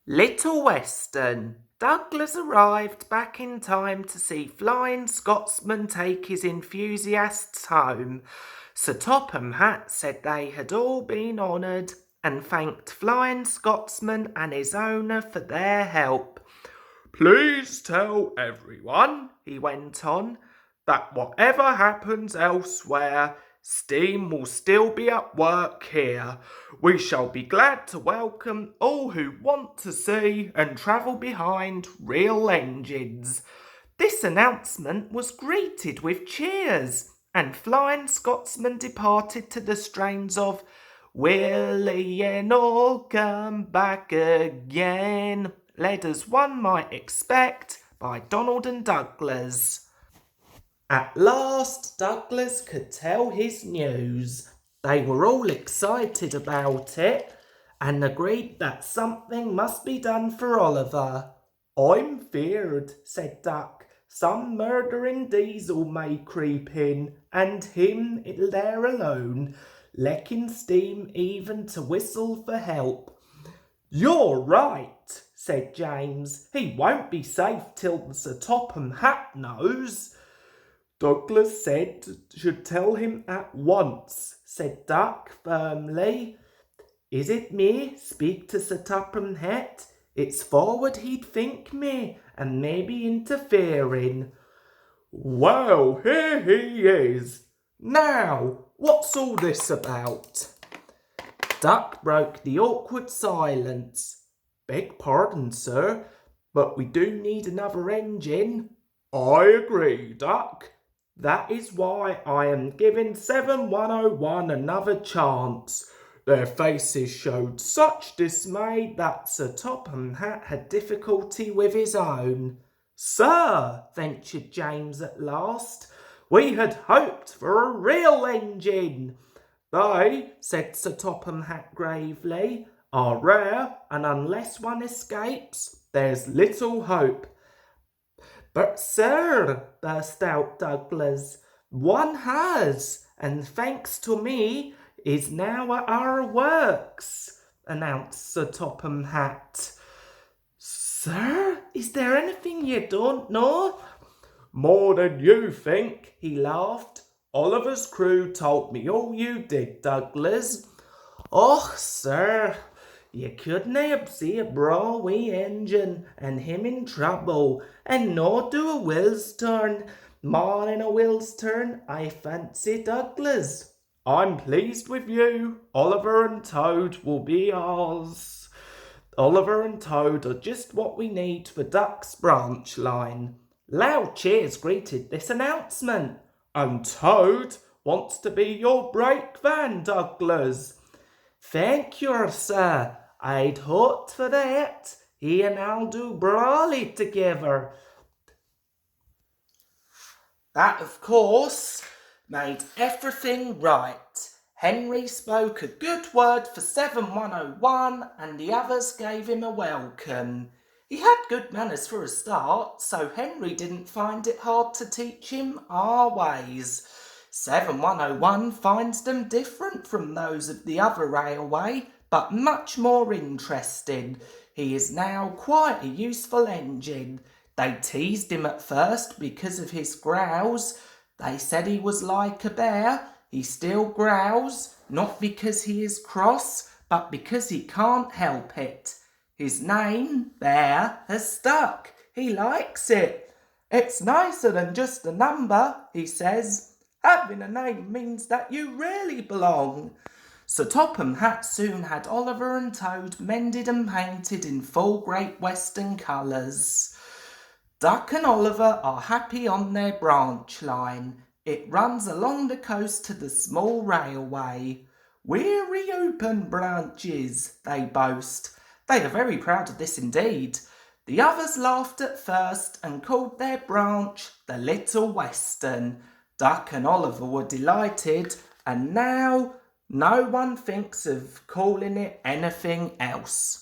Little Western. Douglas arrived back in time to see Flying Scotsman take his enthusiasts home. Sir Topham Hatt said they had all been honoured and thanked Flying Scotsman and his owner for their help. Please tell everyone, he went on, that whatever happens elsewhere, steam will still be at work here. We shall be glad to welcome all who want to see and travel behind real engines. This announcement was greeted with cheers, and Flying Scotsman departed to the strains of "Will ye all come back again?" led as one might expect by Donald and Douglas. At last Douglas could tell his news. They were all excited about it and agreed that something must be done for Oliver. "I'm feared," said Duck, "some murdering diesel may creep in, and him there alone, lecking steam even to whistle for help." "You're right," said James. "He won't be safe till Sir Topham Hatt knows." "Douglas said should tell him at once," said Duck firmly. "Is it me speak to Sir Topham Hatt? It's forward he'd think me, and maybe interfering." "Well, here he is. Now, what's all this about?" Duck broke the awkward silence. "Beg pardon, sir, but we do need another engine." "I agree, Duck. That is why I am giving 7101 another chance." Their faces showed such dismay that Sir Topham Hatt had difficulty with his own. "Sir," ventured James at last, "we had hoped for a real engine." "They," said Sir Topham Hatt gravely, "are rare, and unless one escapes, there's little hope." "But, sir," burst out Douglas, "one has, and thanks to me, is now at our works," announced Sir Topham Hatt. "Sir, is there anything you don't know?" "More than you think," he laughed. "Oliver's crew told me all you did, Douglas." "Och, sir, you couldn't see a braw wee engine, and him in trouble, and no do a wheel's turn. More than a wheel's turn, I fancy, Douglas." "I'm pleased with you. Oliver and Toad will be ours." Oliver and Toad are just what we need for Duck's branch line. Loud cheers greeted this announcement. "And Toad wants to be your brake van, Douglas." "Thank you, sir. I'd hoped for that. He and I'll do brawly together." That, of course, made everything right. Henry spoke a good word for 7101 and the others gave him a welcome. He had good manners for a start, so Henry didn't find it hard to teach him our ways. 7101 finds them different from those of the other railway, but much more interesting. He is now quite a useful engine. They teased him at first because of his growls. They said he was like a bear. He still growls, not because he is cross, but because he can't help it. His name, Bear, has stuck. He likes it. "It's nicer than just a number," he says. "Having a name means that you really belong." Sir Topham Hatt soon had Oliver and Toad mended and painted in full Great Western colours. Duck and Oliver are happy on their branch line. It runs along the coast to the small railway. "We're reopen branches," they boast. They are very proud of this indeed. The others laughed at first and called their branch the Little Western. Duck and Oliver were delighted, and now no one thinks of calling it anything else.